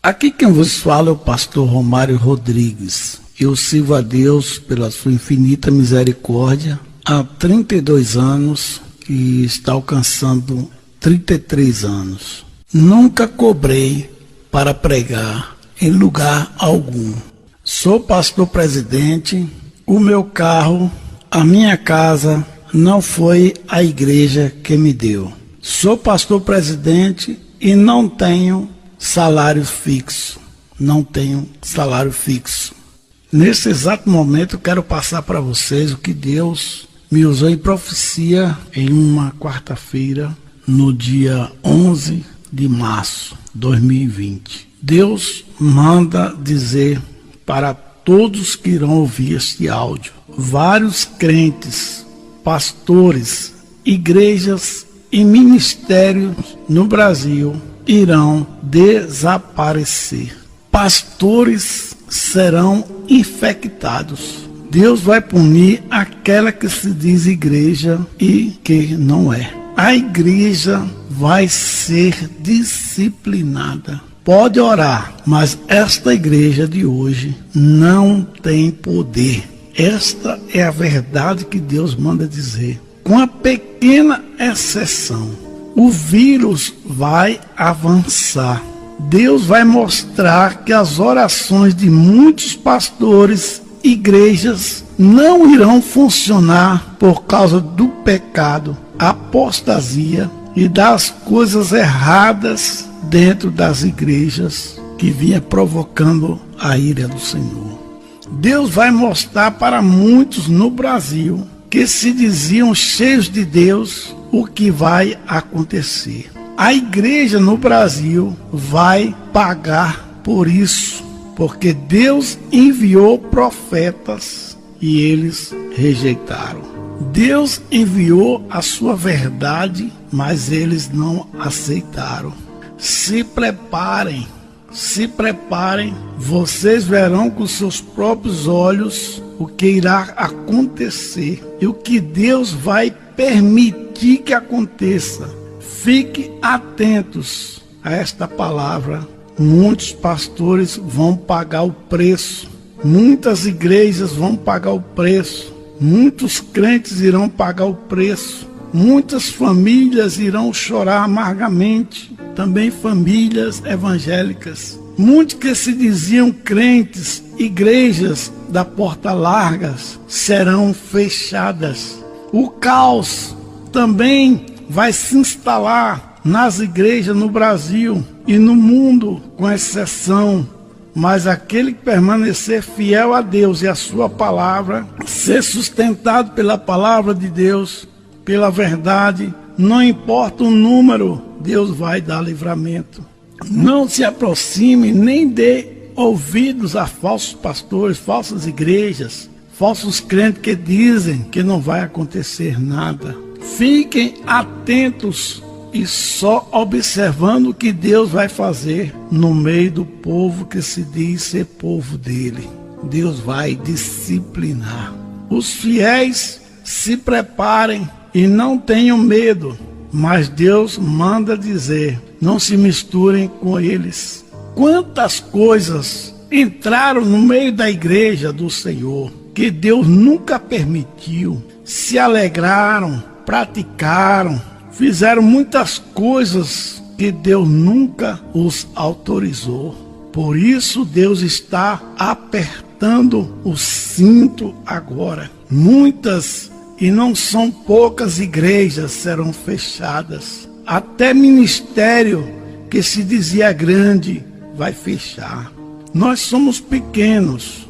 Aqui quem vos fala é o pastor Romário Rodrigues. Eu sirvo a Deus pela sua infinita misericórdia há 32 anos e está alcançando 33 anos. Nunca cobrei para pregar em lugar algum. Sou pastor presidente, o meu carro, a minha casa não foi a igreja que me deu. Sou pastor presidente e não tenho salário fixo. Não tenho salário fixo. Nesse exato momento eu quero passar para vocês o que Deus me usou em profecia em uma quarta-feira, no dia 11 de março de 2020. Deus manda dizer para todos que irão ouvir este áudio: vários crentes, pastores, igrejas e ministérios no Brasil irão desaparecer. Pastores serão infectados. Deus vai punir aquela que se diz igreja e que não é. A igreja vai ser disciplinada. Pode orar, mas esta igreja de hoje não tem poder. Esta é a verdade que Deus manda dizer. Com a pequena exceção, o vírus vai avançar. Deus vai mostrar que as orações de muitos pastores, igrejas, não irão funcionar por causa do pecado, apostasia e das coisas erradas dentro das igrejas que vinha provocando a ira do Senhor. Deus vai mostrar para muitos no Brasil que se diziam cheios de Deus o que vai acontecer. A igreja no Brasil vai pagar por isso, porque Deus enviou profetas e eles rejeitaram. Deus enviou a sua verdade, mas eles não aceitaram. Se preparem, vocês verão com seus próprios olhos o que irá acontecer e o que Deus vai permitir que aconteça. Fiquem atentos a esta palavra. Muitos pastores vão pagar o preço, muitas igrejas vão pagar o preço, muitos crentes irão pagar o preço, muitas famílias irão chorar amargamente, também famílias evangélicas. Muitos que se diziam crentes, igrejas da porta largas, serão fechadas. O caos também vai se instalar nas igrejas no Brasil e no mundo, com exceção. Mas aquele que permanecer fiel a Deus e a sua palavra, ser sustentado pela palavra de Deus, pela verdade, não importa o número, Deus vai dar livramento. Não se aproxime nem dê ouvidos a falsos pastores, falsas igrejas, falsos crentes que dizem que não vai acontecer nada. Fiquem atentos e só observando o que Deus vai fazer no meio do povo que se diz ser povo dele. Deus vai disciplinar. Os fiéis se preparem e não tenham medo, mas Deus manda dizer: não se misturem com eles. Quantas coisas entraram no meio da igreja do Senhor que Deus nunca permitiu, se alegraram, praticaram, fizeram muitas coisas que Deus nunca os autorizou. Por isso Deus está apertando o cinto agora. Muitas, e não são poucas, igrejas serão fechadas. Até ministério que se dizia grande vai fechar. Nós somos pequenos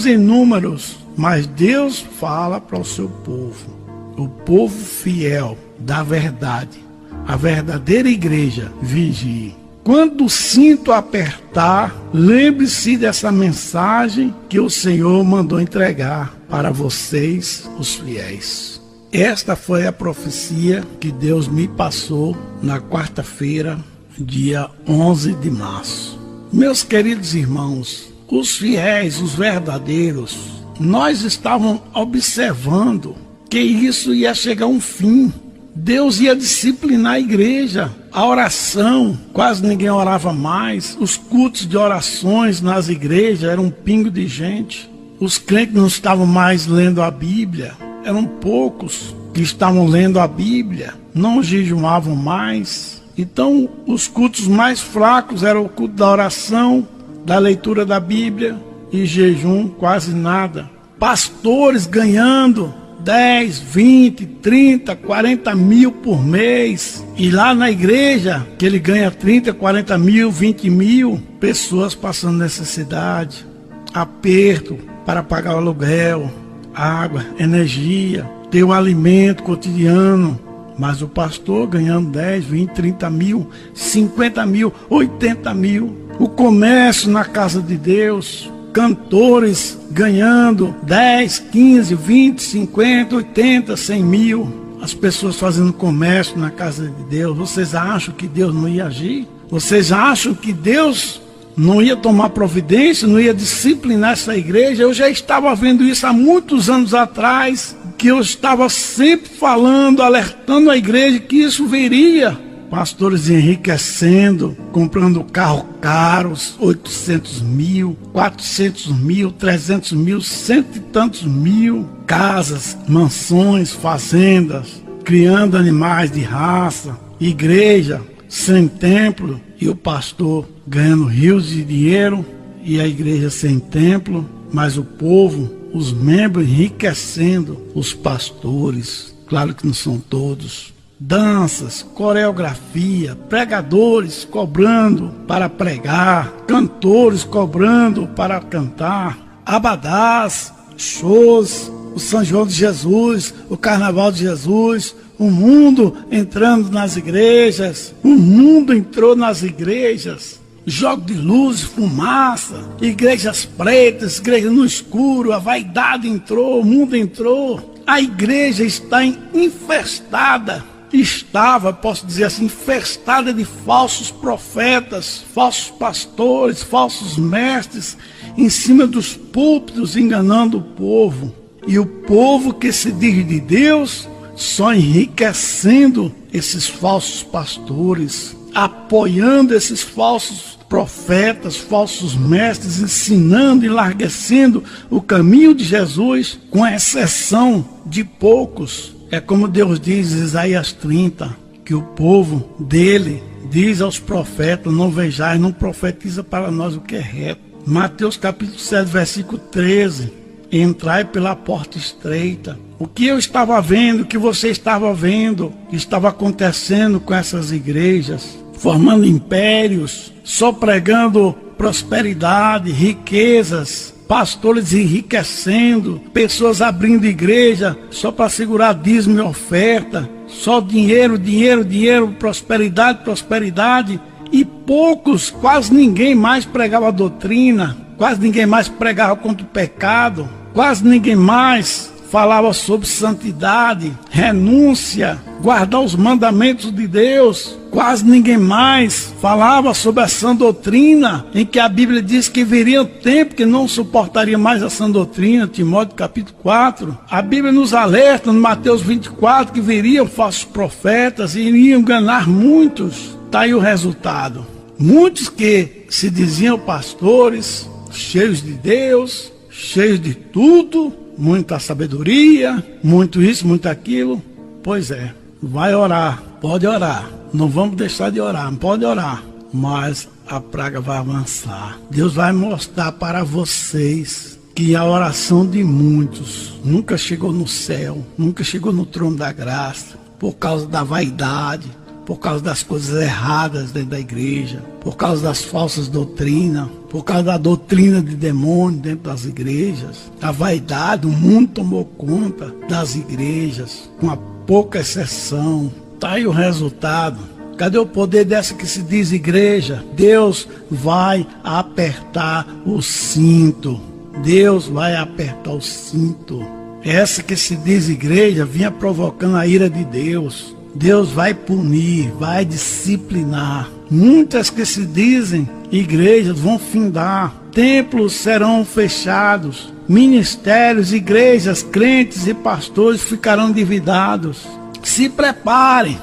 em números, mas Deus fala para o seu povo. O povo fiel da verdade, a verdadeira igreja, vigie. Quando o cinto apertar, lembre-se dessa mensagem que o Senhor mandou entregar para vocês, os fiéis. Esta foi a profecia que Deus me passou na quarta-feira, dia 11 de março. Meus queridos irmãos, os fiéis, os verdadeiros, nós estávamos observando que isso ia chegar a um fim. Deus ia disciplinar a igreja. A oração, quase ninguém orava mais. Os cultos de orações nas igrejas eram um pingo de gente. Os crentes não estavam mais lendo a Bíblia. Eram poucos que estavam lendo a Bíblia. Não jejuavam mais. Então, os cultos mais fracos eram o culto da oração, da leitura da Bíblia e jejum, quase nada. Pastores ganhando 10, 20, 30, 40 mil por mês. E lá na igreja, que ele ganha 30, 40 mil, 20 mil, pessoas passando necessidade, aperto para pagar o aluguel, água, energia, ter o alimento cotidiano. Mas o pastor ganhando 10, 20, 30 mil, 50 mil, 80 mil. O comércio na casa de Deus, cantores ganhando 10, 15, 20, 50, 80, 100 mil. As pessoas fazendo comércio na casa de Deus. Vocês acham que Deus não ia agir? Vocês acham que Deus não ia tomar providência, não ia disciplinar essa igreja? Eu já estava vendo isso há muitos anos atrás, que eu estava sempre falando, alertando a igreja que isso viria. Pastores enriquecendo, comprando carros caros, 800 mil, 400 mil, 300 mil, cento e tantos mil. Casas, mansões, fazendas, criando animais de raça. Igreja sem templo e o pastor ganhando rios de dinheiro e a igreja sem templo. Mas o povo, os membros enriquecendo os pastores. Claro que não são todos. Danças, coreografia, pregadores cobrando para pregar, cantores cobrando para cantar, abadás, shows, o São João de Jesus, o Carnaval de Jesus, o mundo entrando nas igrejas, o mundo entrou nas igrejas, jogo de luz, fumaça, igrejas pretas, igreja no escuro, a vaidade entrou, o mundo entrou, a igreja está infestada. Estava, posso dizer assim, infestada de falsos profetas, falsos pastores, falsos mestres, em cima dos púlpitos, enganando o povo. E o povo que se diz de Deus, só enriquecendo esses falsos pastores, apoiando esses falsos profetas, falsos mestres, ensinando e enlarguecendo o caminho de Jesus, com exceção de poucos. É como Deus diz em Isaías 30, que o povo dele diz aos profetas: não vejais, não profetiza para nós o que é reto. Mateus capítulo 7, versículo 13, entrai pela porta estreita. O que eu estava vendo, o que você estava vendo, que estava acontecendo com essas igrejas, formando impérios, só pregando prosperidade, riquezas, pastores enriquecendo, pessoas abrindo igreja só para segurar dízimo e oferta, só dinheiro, dinheiro, dinheiro, prosperidade, prosperidade, e poucos, quase ninguém mais pregava a doutrina, quase ninguém mais pregava contra o pecado, quase ninguém mais falava sobre santidade, renúncia, guardar os mandamentos de Deus. Quase ninguém mais falava sobre a sã doutrina, em que a Bíblia diz que viria um tempo que não suportaria mais a sã doutrina, Timóteo capítulo 4. A Bíblia nos alerta no Mateus 24 que viriam falsos profetas e iriam enganar muitos. Está aí o resultado. Muitos que se diziam pastores, cheios de Deus, cheios de tudo, muita sabedoria, muito isso, muito aquilo. Pois é, vai orar, pode orar. Não vamos deixar de orar, pode orar. Mas a praga vai avançar. Deus vai mostrar para vocês que a oração de muitos nunca chegou no céu, nunca chegou no trono da graça, por causa da vaidade, por causa das coisas erradas dentro da igreja, por causa das falsas doutrinas, por causa da doutrina de demônio dentro das igrejas. A vaidade, o mundo tomou conta das igrejas, com a pouca exceção. Está aí o resultado. Cadê o poder dessa que se diz igreja? Deus vai apertar o cinto. Deus vai apertar o cinto. Essa que se diz igreja vinha provocando a ira de Deus. Deus vai punir, vai disciplinar. Muitas que se dizem igrejas vão findar. Templos serão fechados. Ministérios, igrejas, crentes e pastores ficarão endividados. se preparem,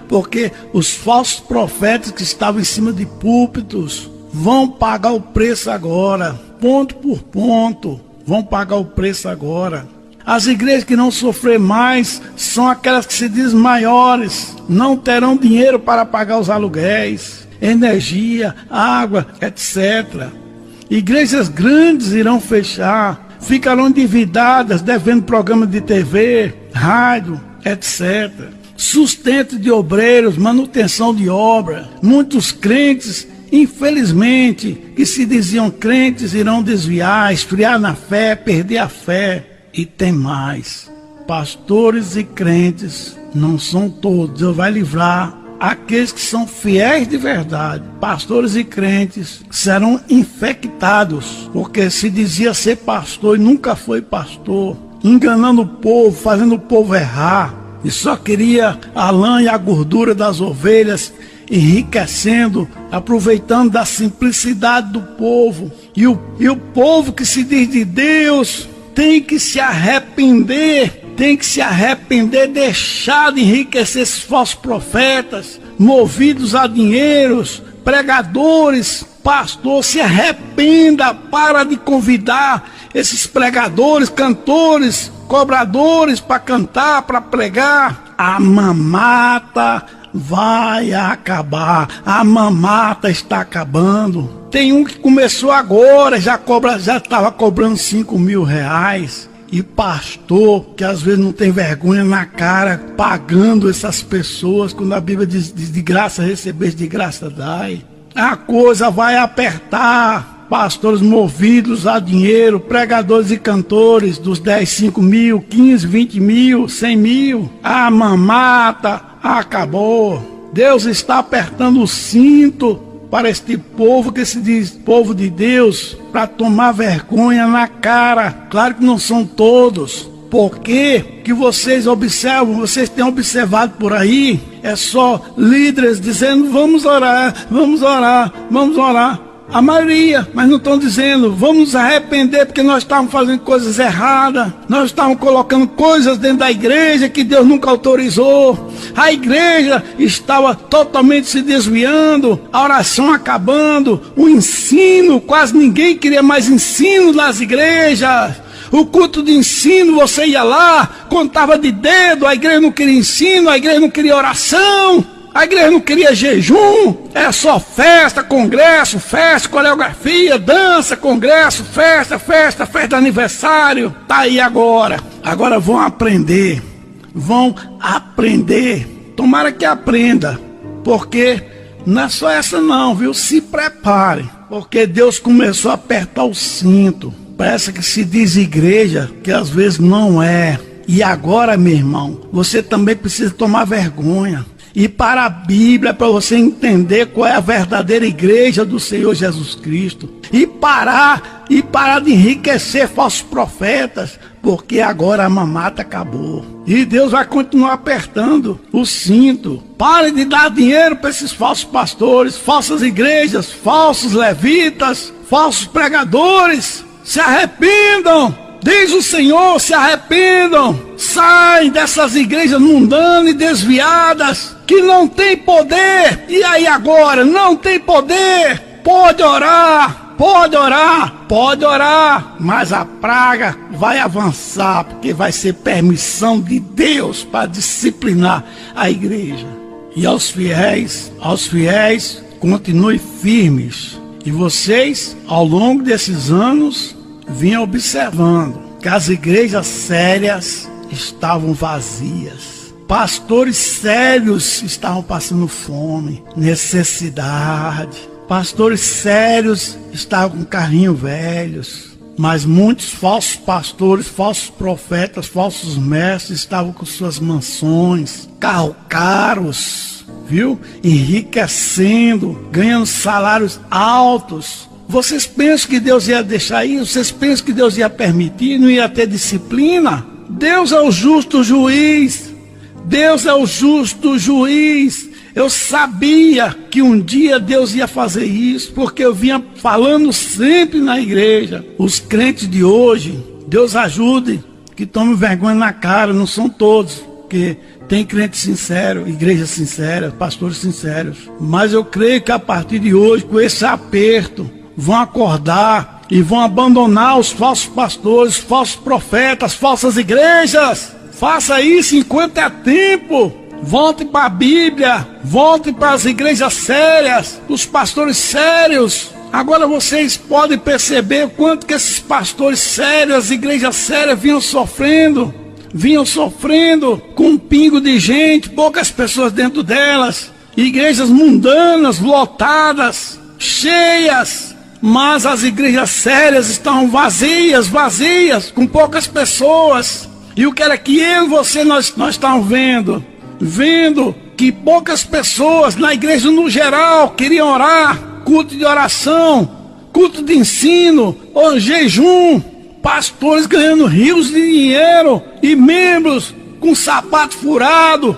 porque os falsos profetas que estavam em cima de púlpitos vão pagar o preço agora, ponto por ponto, vão pagar o preço agora. As igrejas que não sofrem mais são aquelas que se dizem maiores, não terão dinheiro para pagar os aluguéis, energia, água, etc. Igrejas grandes irão fechar, ficarão endividadas, devendo programa de TV, rádio, etc. Sustento de obreiros, manutenção de obra. Muitos crentes, infelizmente, que se diziam crentes, irão desviar, esfriar na fé, perder a fé. E tem mais, pastores e crentes não são todos, Deus vai livrar aqueles que são fiéis de verdade. Pastores e crentes serão infectados, porque se dizia ser pastor e nunca foi pastor, enganando o povo, fazendo o povo errar, e só queria a lã e a gordura das ovelhas, enriquecendo, aproveitando da simplicidade do povo. E o povo que se diz de Deus tem que se arrepender, deixar de enriquecer esses falsos profetas, movidos a dinheiros, pregadores, pastor, se arrependa, para de convidar esses pregadores, cantores, cobradores para cantar, para pregar. A mamata vai acabar, a mamata está acabando. Tem um que começou agora, já estava cobrando 5 mil reais. E pastor, que às vezes não tem vergonha na cara, pagando essas pessoas, quando a Bíblia diz de graça receber, de graça dai. A coisa vai apertar. Pastores movidos a dinheiro, pregadores e cantores dos 10, 5 mil, 15, 20 mil, 100 mil. A mamata acabou. Deus está apertando o cinto para este povo que se diz povo de Deus, para tomar vergonha na cara. Claro que não são todos. Porque que vocês observam, vocês têm observado por aí, é só líderes dizendo vamos orar, vamos orar, vamos orar. A maioria, mas não estão dizendo, vamos nos arrepender porque nós estávamos fazendo coisas erradas, nós estávamos colocando coisas dentro da igreja que Deus nunca autorizou, a igreja estava totalmente se desviando, a oração acabando, o ensino, quase ninguém queria mais ensino nas igrejas. O culto de ensino, você ia lá, contava de dedo, a igreja não queria ensino, a igreja não queria oração. A igreja não queria jejum, é só festa, congresso, festa, coreografia, dança, congresso, festa de aniversário. Tá aí agora. Agora vão aprender. Tomara que aprenda, porque não é só essa não, viu? Se prepare, porque Deus começou a apertar o cinto. Parece que se diz igreja, que às vezes não é. E agora, meu irmão, você também precisa tomar vergonha. E para a Bíblia, para você entender qual é a verdadeira igreja do Senhor Jesus Cristo. E parar de enriquecer falsos profetas, porque agora a mamata acabou. E Deus vai continuar apertando o cinto. Pare de dar dinheiro para esses falsos pastores, falsas igrejas, falsos levitas, falsos pregadores. Se arrependam! Diz o Senhor, se arrependam, saem dessas igrejas mundanas e desviadas, que não tem poder. E aí agora, não tem poder. Pode orar, mas a praga vai avançar, porque vai ser permissão de Deus para disciplinar a igreja. E aos fiéis, continue firmes. E vocês, ao longo desses anos, vinha observando que as igrejas sérias estavam vazias. Pastores sérios estavam passando fome, necessidade. Pastores sérios estavam com carrinho velhos. Mas muitos falsos pastores, falsos profetas, falsos mestres estavam com suas mansões, carros caros, viu? Enriquecendo, ganhando salários altos. Vocês pensam que Deus ia deixar isso? Vocês pensam que Deus ia permitir? Não ia ter disciplina? Deus é o justo juiz. Deus é o justo juiz. Eu sabia que um dia Deus ia fazer isso, porque eu vinha falando sempre na igreja. Os crentes de hoje, Deus ajude, que tomem vergonha na cara, não são todos. porque tem crente sincero, igrejas sinceras, pastores sinceros. Mas eu creio que a partir de hoje, com esse aperto, vão acordar e vão abandonar os falsos pastores, falsos profetas, falsas igrejas. Faça isso enquanto é tempo. Volte para a Bíblia, volte para as igrejas sérias, os pastores sérios. Agora vocês podem perceber o quanto que esses pastores sérios, as igrejas sérias vinham sofrendo com um pingo de gente, poucas pessoas dentro delas, igrejas mundanas, lotadas, cheias, mas as igrejas sérias estão vazias, com poucas pessoas. E o que era que eu e você nós estamos vendo que poucas pessoas na igreja no geral queriam orar, culto de oração, culto de ensino, ou jejum, pastores ganhando rios de dinheiro e membros com sapato furado,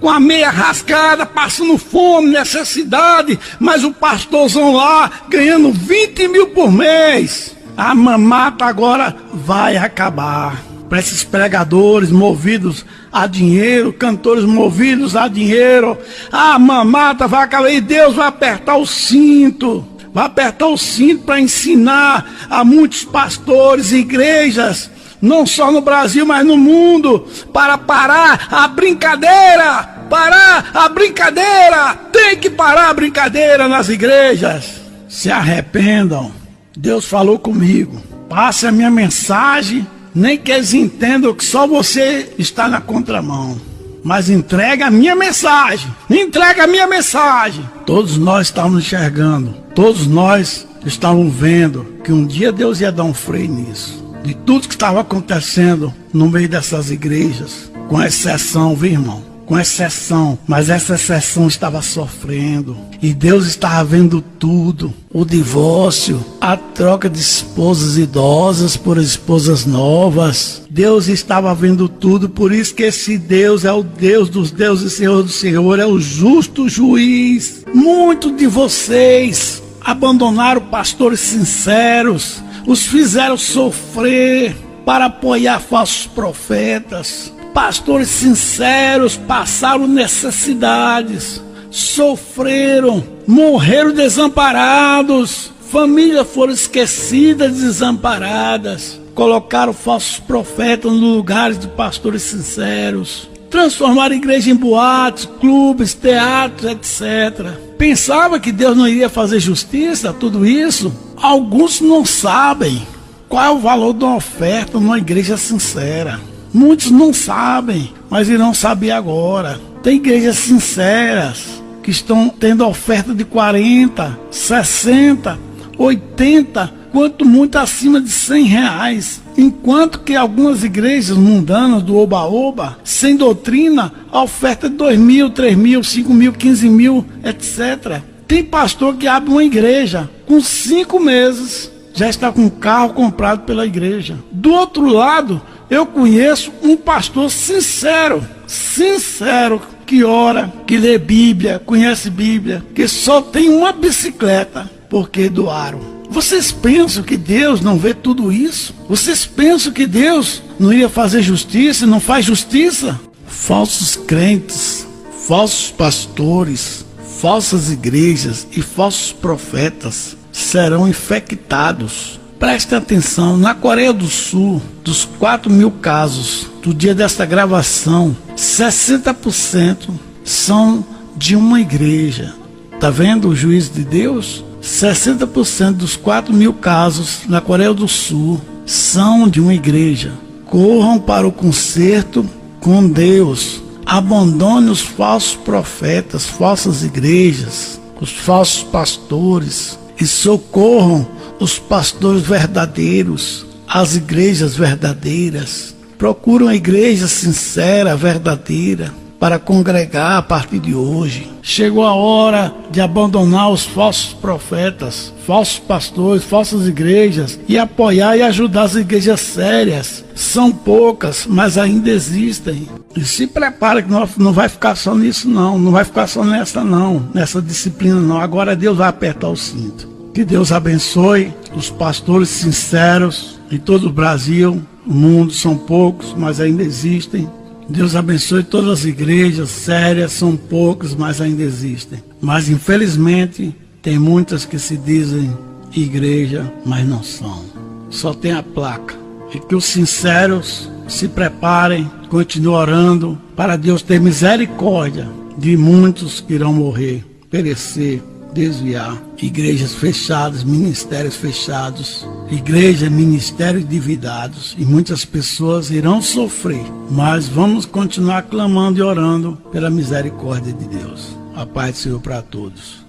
com a meia rasgada, passando fome, necessidade, mas o pastorzão lá ganhando 20 mil por mês. A mamata agora vai acabar. Para esses pregadores movidos a dinheiro, cantores movidos a dinheiro, a mamata vai acabar e Deus vai apertar o cinto. Vai apertar o cinto para ensinar a muitos pastores e igrejas, não só no Brasil, mas no mundo, para parar a brincadeira. Parar a brincadeira. Tem que parar a brincadeira nas igrejas. Se arrependam. Deus falou comigo. Passe a minha mensagem. Nem que eles entendam que só você está na contramão. Mas entrega a minha mensagem. Entrega a minha mensagem. Todos nós estávamos enxergando. Todos nós estávamos vendo que um dia Deus ia dar um freio nisso. De tudo que estava acontecendo no meio dessas igrejas. Com exceção, viu, irmão? Com exceção, mas essa exceção estava sofrendo. E Deus estava vendo tudo. O divórcio, a troca de esposas idosas por esposas novas. Deus estava vendo tudo, por isso que esse Deus é o Deus dos deuses e Senhor do Senhor, é o justo juiz. Muitos de vocês abandonaram pastores sinceros, os fizeram sofrer para apoiar falsos profetas. Pastores sinceros passaram necessidades, sofreram, morreram desamparados, famílias foram esquecidas, desamparadas, colocaram falsos profetas no lugares de pastores sinceros, transformaram a igreja em boates, clubes, teatros, etc. Pensava que Deus não iria fazer justiça a tudo isso? Alguns não sabem qual é o valor de uma oferta numa igreja sincera. Muitos não sabem, mas irão saber agora. Tem igrejas sinceras que estão tendo oferta de 40, 60, 80, quanto muito acima de 100 reais. Enquanto que algumas igrejas mundanas do oba-oba, sem doutrina, a oferta é de 2 mil, 3 mil, 5 mil, 15 mil, etc. Tem pastor que abre uma igreja com 5 meses, já está com um carro comprado pela igreja. Do outro lado, eu conheço um pastor sincero, que ora, que lê Bíblia, conhece Bíblia, que só tem uma bicicleta porque doaram. Vocês pensam que Deus não vê tudo isso? Vocês pensam que Deus não ia fazer justiça e não faz justiça? Falsos crentes, falsos pastores, falsas igrejas e falsos profetas serão infectados. Preste atenção, na Coreia do Sul, dos 4 mil casos do dia desta gravação, 60% são de uma igreja. Tá vendo o juízo de Deus? 60% dos 4 mil casos na Coreia do Sul são de uma igreja. Corram para o conserto com Deus. Abandone os falsos profetas, falsas igrejas, os falsos pastores e socorram os pastores verdadeiros, as igrejas verdadeiras. Procuram a igreja sincera, verdadeira, para congregar a partir de hoje. Chegou a hora de abandonar os falsos profetas, falsos pastores, falsas igrejas e apoiar e ajudar as igrejas sérias. São poucas, mas ainda existem. E se prepara que não vai ficar só nisso não vai ficar só nessa disciplina não. Agora Deus vai apertar o cinto. Que Deus abençoe os pastores sinceros em todo o Brasil. O mundo são poucos, mas ainda existem. Deus abençoe todas as igrejas sérias, são poucas, mas ainda existem. Mas infelizmente tem muitas que se dizem igreja, mas não são. Só tem a placa. E que os sinceros se preparem, continuem orando para Deus ter misericórdia de muitos que irão morrer, perecer, desviar. Igrejas fechadas, ministérios fechados, igreja, ministérios endividados, e muitas pessoas irão sofrer, mas vamos continuar clamando e orando pela misericórdia de Deus. A paz do Senhor para todos.